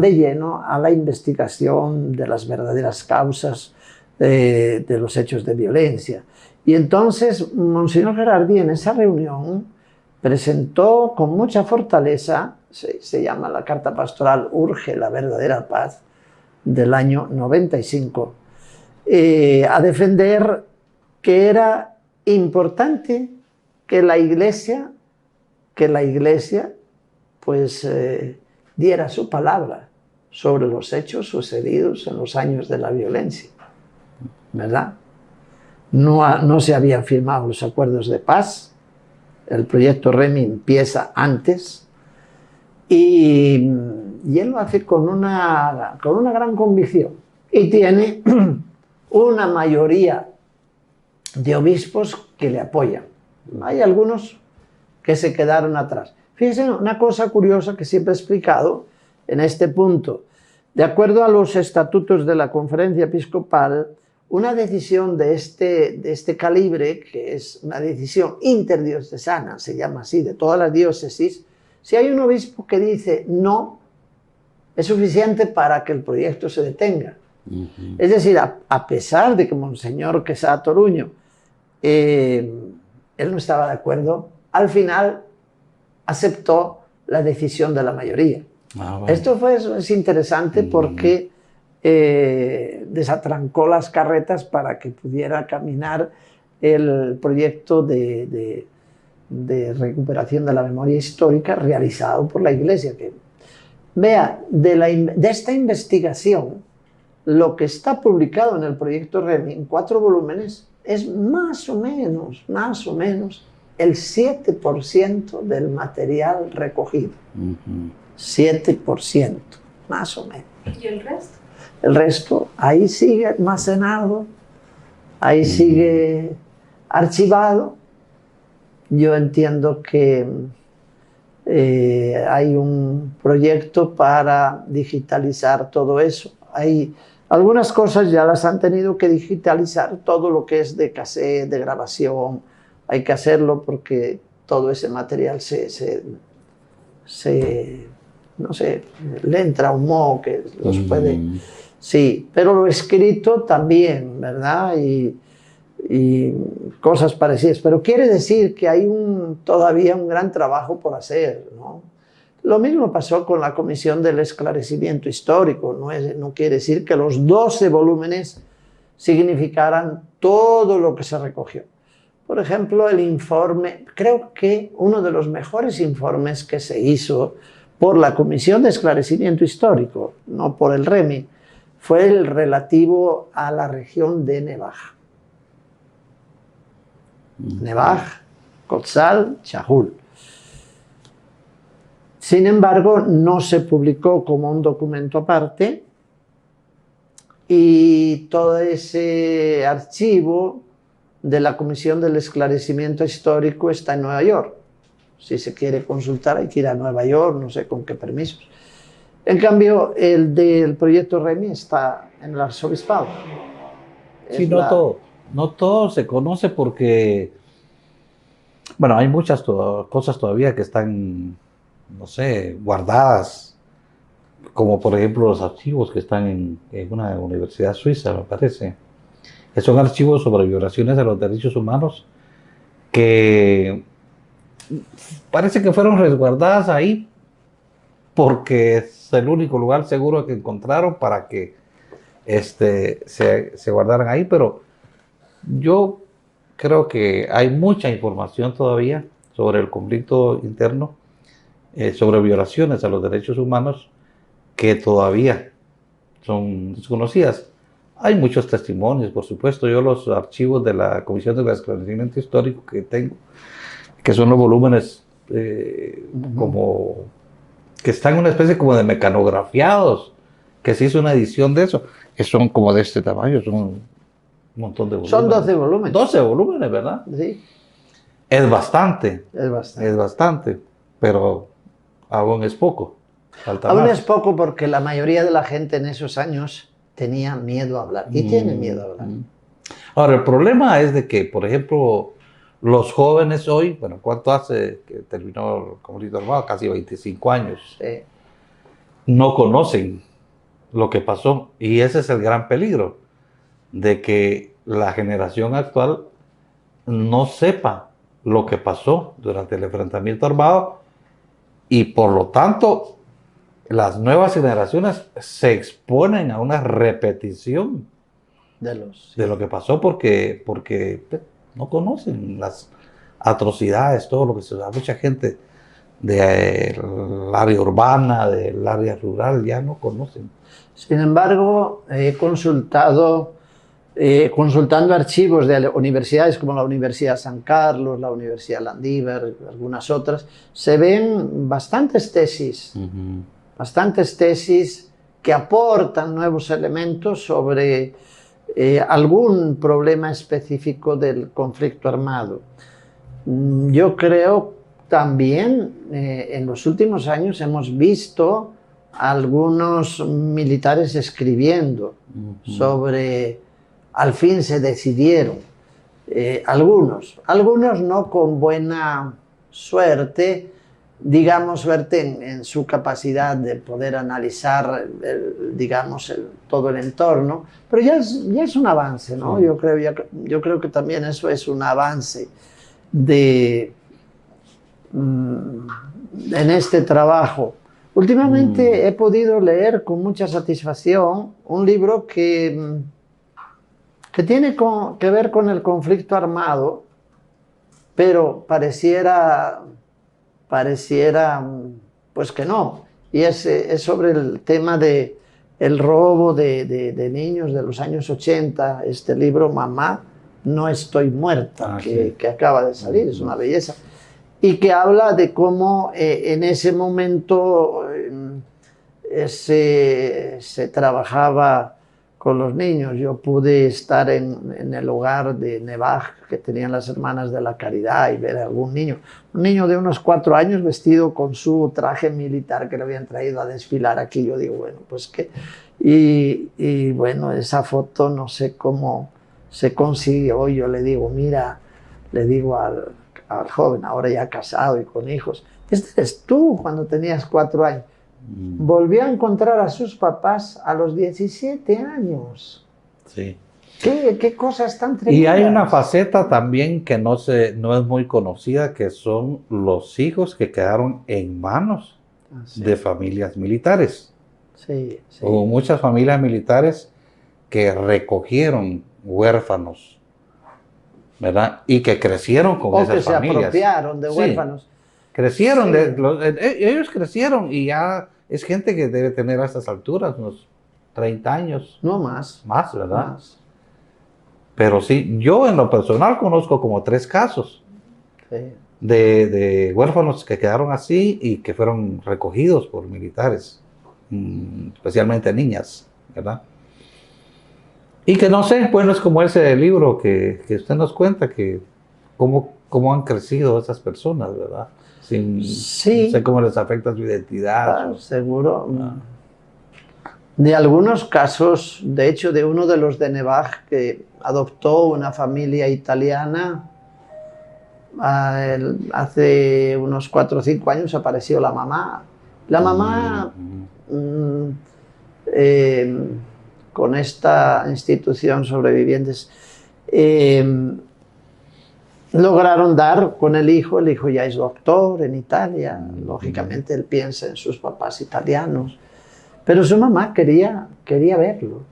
de lleno a la investigación de las verdaderas causas de los hechos de violencia. Y entonces Monseñor Gerardi en esa reunión presentó con mucha fortaleza, se llama la Carta Pastoral Urge la verdadera paz, del año 95, a defender que era importante que la Iglesia pues diera su palabra sobre los hechos sucedidos en los años de la violencia, ¿verdad? No se habían firmado los acuerdos de paz, el proyecto REMI empieza antes, y él lo hace con una gran convicción, y tiene una mayoría de obispos que le apoyan. Hay algunos que se quedaron atrás. Fíjense, una cosa curiosa que siempre he explicado en este punto. De acuerdo a los estatutos de la Conferencia Episcopal, una decisión de este calibre, que es una decisión interdiocesana, se llama así, de todas las diócesis, si hay un obispo que dice no, es suficiente para que el proyecto se detenga. Es decir, a pesar de que Monseñor Quesada Toruño, él no estaba de acuerdo, al final aceptó la decisión de la mayoría. Bueno. Esto es interesante porque desatrancó las carretas para que pudiera caminar el proyecto de de recuperación de la memoria histórica realizado por la Iglesia. Que, vea, de esta investigación, lo que está publicado en el proyecto REMI en 4 volúmenes es más o menos el 7% del material recogido. 7%, más o menos. ¿Y el resto? El resto, ahí sigue almacenado, ahí sigue archivado. Yo entiendo que hay un proyecto para digitalizar todo eso. Hay algunas cosas ya las han tenido que digitalizar, todo lo que es de cassette, de grabación, hay que hacerlo porque todo ese material no sé, le entra un moho que los puede... Sí, pero lo escrito también, ¿verdad? Y cosas parecidas. Pero quiere decir que hay todavía un gran trabajo por hacer, ¿no? Lo mismo pasó con la Comisión del Esclarecimiento Histórico. No quiere decir que los 12 volúmenes significaran todo lo que se recogió. Por ejemplo, el informe, creo que uno de los mejores informes que se hizo por la Comisión de Esclarecimiento Histórico, no por el REMI, fue el relativo a la región de Nevaj. Nevaj, Kotzal, Chahul. Sin embargo, no se publicó como un documento aparte y todo ese archivo de la Comisión del Esclarecimiento Histórico está en Nueva York. Si se quiere consultar hay que ir a Nueva York, no sé con qué permisos. En cambio, el del proyecto REMI está en el arzobispado. Sí, no todo se conoce porque, bueno, hay muchas cosas todavía que están, no sé, guardadas, como por ejemplo los archivos que están en una universidad suiza, me parece, que son archivos sobre violaciones de los derechos humanos que parece que fueron resguardadas ahí porque es el único lugar seguro que encontraron para que se guardaran ahí, pero yo creo que hay mucha información todavía sobre el conflicto interno, sobre violaciones a los derechos humanos que todavía son desconocidas. Hay muchos testimonios, por supuesto. Yo los archivos de la Comisión de Esclarecimiento Histórico que tengo, que son los volúmenes como que están en una especie como de mecanografiados, que se hizo una edición de eso, que son como de este tamaño, son un montón de volúmenes. Son 12 volúmenes. 12 volúmenes, ¿verdad? Sí. Es bastante. Es bastante. Es bastante, pero aún es poco. Falta Aún más. es poco porque la mayoría de la gente en esos años tenía miedo a hablar y tiene miedo a hablar. Ahora, el problema es de que, por ejemplo, los jóvenes hoy, bueno, ¿cuánto hace que terminó el conflicto armado? Casi 25 años. Sí. No conocen lo que pasó y ese es el gran peligro, de que la generación actual no sepa lo que pasó durante el enfrentamiento armado y por lo tanto las nuevas generaciones se exponen a una repetición de lo que pasó porque no conocen las atrocidades, todo lo que se da. Mucha gente del área urbana, del área rural, ya no conocen. Sin embargo, he consultando archivos de universidades como la Universidad San Carlos, la Universidad Landívar, algunas otras, se ven bastantes tesis que aportan nuevos elementos sobre algún problema específico del conflicto armado. Yo creo también en los últimos años hemos visto algunos militares escribiendo sobre, al fin se decidieron, algunos no con buena suerte, digamos, suerte en su capacidad de poder analizar, todo el entorno, pero ya es un avance, ¿no? Sí. Yo creo que también eso es un avance en este trabajo. Últimamente he podido leer con mucha satisfacción un libro que tiene que ver con el conflicto armado, pero pareciera, pues que no. Y es sobre el tema de el robo de niños de los años 80, este libro Mamá, no estoy muerta, que acaba de salir, es una belleza. Y que habla de cómo en ese momento se trabajaba con los niños. Yo pude estar en el hogar de Nevaj, que tenían las Hermanas de la Caridad, y ver a algún niño, un niño de unos 4 años vestido con su traje militar que le habían traído a desfilar aquí. Yo digo, bueno, pues que... Y bueno, esa foto no sé cómo se consiguió. Yo le digo, mira, le digo al joven, ahora ya casado y con hijos, este eres tú cuando tenías 4 años. Volvió a encontrar a sus papás a los 17 años. Sí. ¿Qué cosas tan tremendas? Y hay una faceta también que no es muy conocida, que son los hijos que quedaron en manos de familias militares. Sí, sí. Hubo muchas familias militares que recogieron huérfanos, ¿verdad? Y que crecieron con esas familias. O que se apropiaron de huérfanos. Sí. Crecieron, ellos crecieron y ya es gente que debe tener a estas alturas unos 30 años. No más. Más, ¿verdad? Más. Pero sí, yo en lo personal conozco como 3 casos de huérfanos que quedaron así y que fueron recogidos por militares, especialmente niñas, ¿verdad? Y que no sé, bueno, es como ese libro que usted nos cuenta, que cómo han crecido esas personas, ¿verdad? Sí. No sé cómo les afecta su identidad. Seguro. De algunos casos, de hecho, de uno de los de Nevaj que adoptó una familia italiana, hace unos 4 o 5 años apareció la mamá. La mamá, con esta institución Sobrevivientes, lograron dar con el hijo ya es doctor en Italia, lógicamente él piensa en sus papás italianos, pero su mamá quería verlo.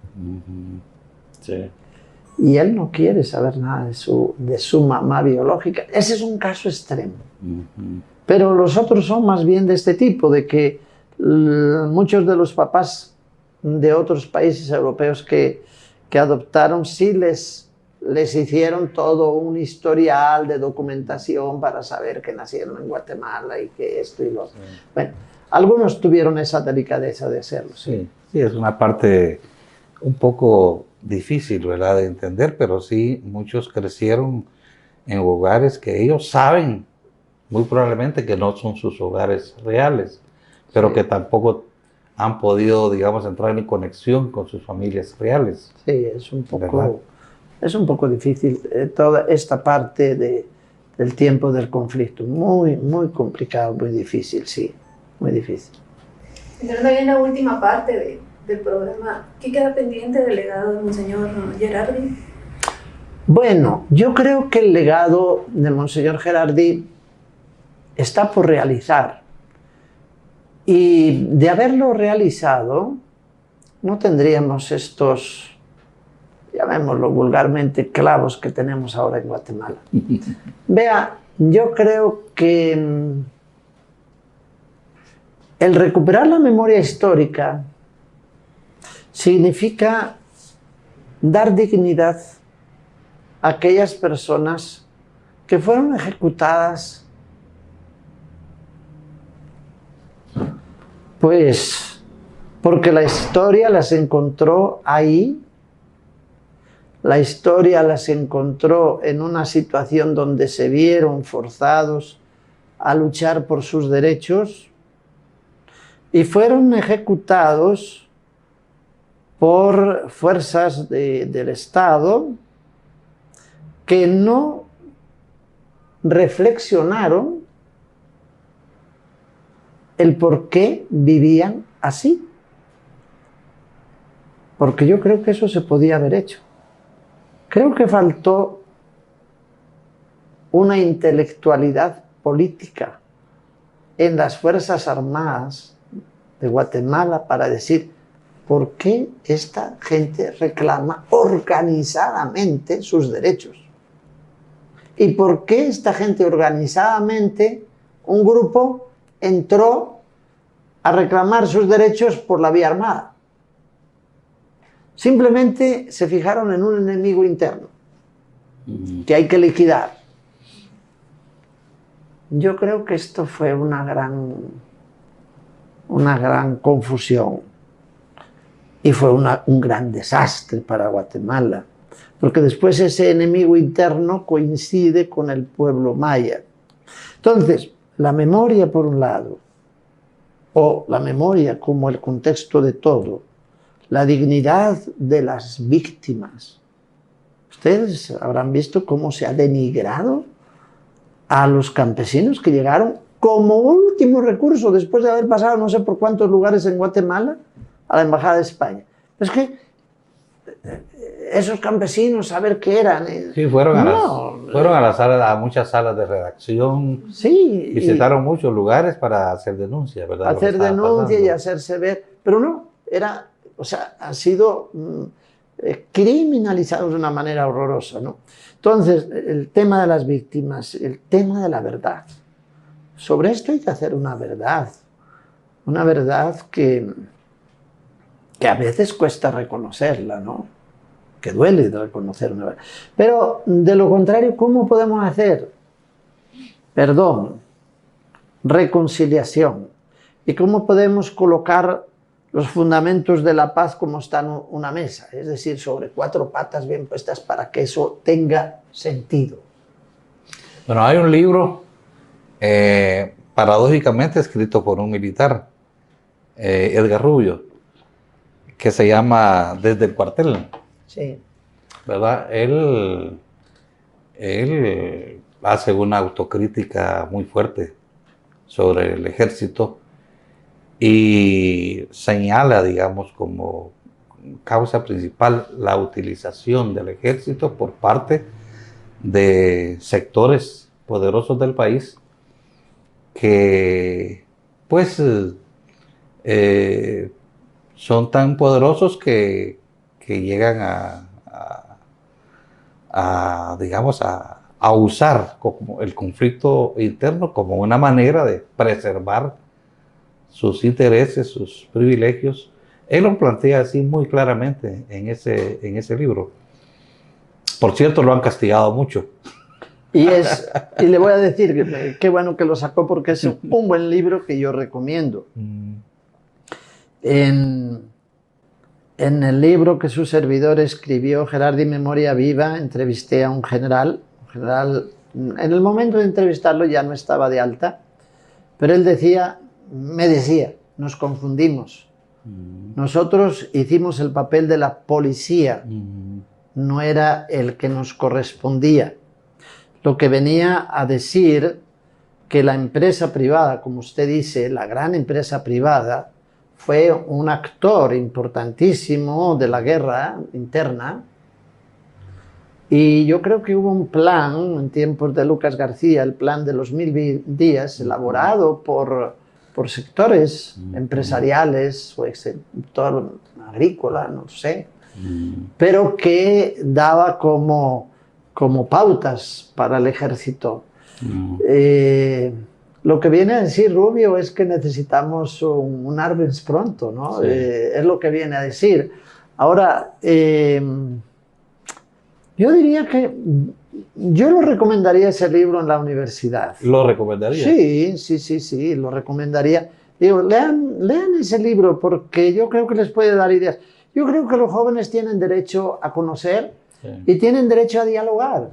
Sí. Y él no quiere saber nada de su mamá biológica. Ese es un caso extremo. Pero los otros son más bien de este tipo, de que muchos de los papás de otros países europeos que adoptaron, sí les hicieron todo un historial de documentación para saber que nacieron en Guatemala y que esto y lo otro. Bueno, algunos tuvieron esa delicadeza de hacerlo. Sí, es una parte un poco difícil, ¿verdad?, de entender, pero sí, muchos crecieron en hogares que ellos saben muy probablemente que no son sus hogares reales, pero que tampoco han podido, digamos, entrar en conexión con sus familias reales. Sí, es un poco difícil toda esta parte del tiempo del conflicto. Muy, muy complicado, muy difícil, sí, muy difícil. Entrando ahí en la última parte del programa, ¿qué queda pendiente del legado de Monseñor Gerardi? Bueno, yo creo que el legado de Monseñor Gerardi está por realizar. Y de haberlo realizado, no tendríamos estos, llamémoslo vulgarmente, clavos que tenemos ahora en Guatemala. Vea, yo creo que el recuperar la memoria histórica significa dar dignidad a aquellas personas que fueron ejecutadas pues porque la historia las encontró ahí, la historia las encontró en una situación donde se vieron forzados a luchar por sus derechos y fueron ejecutados por fuerzas del Estado que no reflexionaron el por qué vivían así. Porque yo creo que eso se podía haber hecho. Creo que faltó una intelectualidad política en las Fuerzas Armadas de Guatemala para decir por qué esta gente reclama organizadamente sus derechos. ¿Y por qué esta gente organizadamente, un grupo, entró a reclamar sus derechos por la vía armada? Simplemente se fijaron en un enemigo interno que hay que liquidar. Yo creo que esto fue una gran confusión y fue un gran desastre para Guatemala, porque después ese enemigo interno coincide con el pueblo maya. Entonces, la memoria por un lado, o la memoria como el contexto de todo, la dignidad de las víctimas. Ustedes habrán visto cómo se ha denigrado a los campesinos que llegaron como último recurso, después de haber pasado no sé por cuántos lugares en Guatemala, a la Embajada de España. Es que esos campesinos, a ver qué eran. Sí, fueron a muchas salas de redacción, sí, visitaron muchos lugares para hacer denuncia, ¿verdad? Hacer denuncia y hacerse ver, pero no, han sido criminalizados de una manera horrorosa, ¿no? Entonces, el tema de las víctimas, el tema de la verdad. Sobre esto hay que hacer una verdad que a veces cuesta reconocerla, ¿no? Que duele de reconocer una verdad. Pero, de lo contrario, ¿cómo podemos hacer? Perdón, reconciliación. ¿Y cómo podemos colocar los fundamentos de la paz como está en una mesa? Es decir, sobre 4 patas bien puestas para que eso tenga sentido. Bueno, hay un libro, paradójicamente escrito por un militar, Edgar Rubio, que se llama Desde el cuartel. Sí. ¿Verdad? Él hace una autocrítica muy fuerte sobre el ejército y señala, digamos, como causa principal la utilización del ejército por parte de sectores poderosos del país que, pues, son tan poderosos que llegan digamos, a usar como el conflicto interno como una manera de preservar sus intereses, sus privilegios. Él lo plantea así muy claramente en ese libro. Por cierto, lo han castigado mucho. Y le voy a decir que qué bueno que lo sacó, porque es un buen libro que yo recomiendo. En el libro que su servidor escribió, Gerardi Memoria Viva, entrevisté a un general. En el momento de entrevistarlo ya no estaba de alta, pero él me decía, nos confundimos. Nosotros hicimos el papel de la policía, no era el que nos correspondía. Lo que venía a decir que la empresa privada, como usted dice, la gran empresa privada, fue un actor importantísimo de la guerra interna, y yo creo que hubo un plan en tiempos de Lucas García, el plan de los 1000 días, elaborado por sectores empresariales o sector agrícola, no sé, pero que daba como pautas para el ejército. Lo que viene a decir Rubio es que necesitamos un Arbenz pronto, ¿no? Sí. Es lo que viene a decir. Ahora, yo diría que yo lo recomendaría ese libro en la universidad. ¿Lo recomendaría? Sí, lo recomendaría. Digo, lean ese libro, porque yo creo que les puede dar ideas. Yo creo que los jóvenes tienen derecho a conocer, sí, y tienen derecho a dialogar.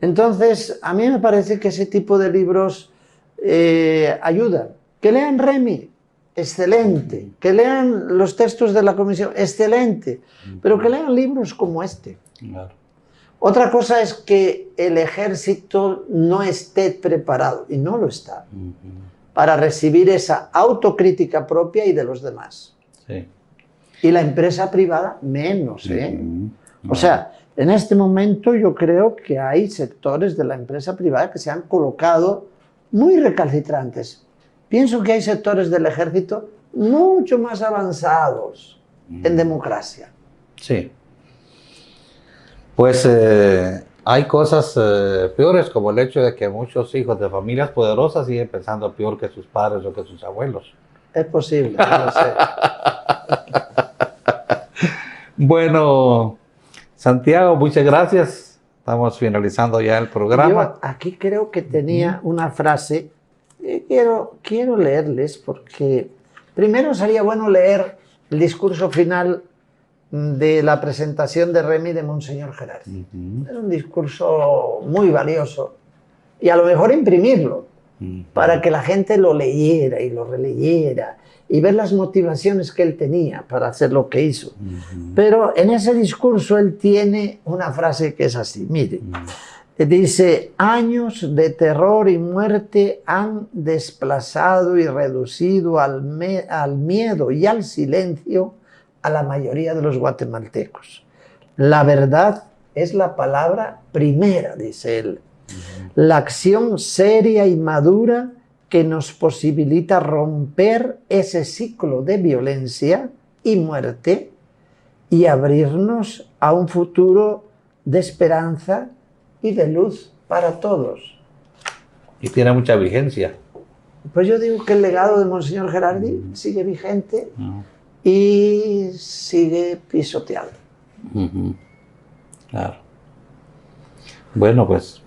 Entonces, a mí me parece que ese tipo de libros ayudan. Que lean Remy, excelente. Que lean los textos de la comisión, excelente. Pero que lean libros como este. Claro. Otra cosa es que el ejército no esté preparado, y no lo está, para recibir esa autocrítica propia y de los demás. Sí. Y la empresa privada menos, ¿eh? O sea, en este momento yo creo que hay sectores de la empresa privada que se han colocado muy recalcitrantes. Pienso que hay sectores del ejército mucho más avanzados en democracia. Sí. Pues hay cosas peores, como el hecho de que muchos hijos de familias poderosas siguen pensando peor que sus padres o que sus abuelos. Es posible, no lo sé. Bueno, Santiago, muchas gracias. Estamos finalizando ya el programa. Yo aquí creo que tenía una frase. Quiero leerles porque primero sería bueno leer el discurso final de la presentación de Remy de Monseñor Gerardi. Es un discurso muy valioso y a lo mejor imprimirlo para que la gente lo leyera y lo releyera y ver las motivaciones que él tenía para hacer lo que hizo. Pero en ese discurso él tiene una frase que es así, mire, dice: años de terror y muerte han desplazado y reducido al miedo y al silencio a la mayoría de los guatemaltecos. La verdad es la palabra primera, dice él. La acción seria y madura que nos posibilita romper ese ciclo de violencia y muerte y abrirnos a un futuro de esperanza y de luz para todos. Y tiene mucha vigencia. Pues yo digo que el legado de Monseñor Gerardi sigue vigente y sigue pisoteado. Claro. Bueno, pues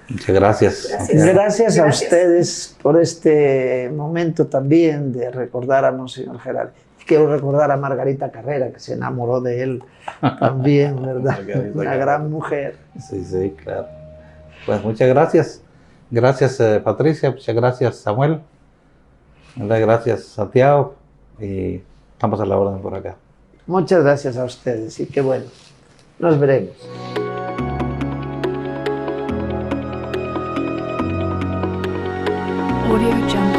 muchas gracias. Gracias a ustedes por este momento también de recordar a Monseñor Gerardi. Quiero recordar a Margarita Carrera, que se enamoró de él también, ¿verdad? Una gran mujer. Sí, sí, claro. Pues muchas gracias. Gracias, Patricia. Muchas gracias, Samuel. Muchas gracias, Santiago. Y estamos a la orden por acá. Muchas gracias a ustedes y qué bueno. Nos veremos. Audio Jungle.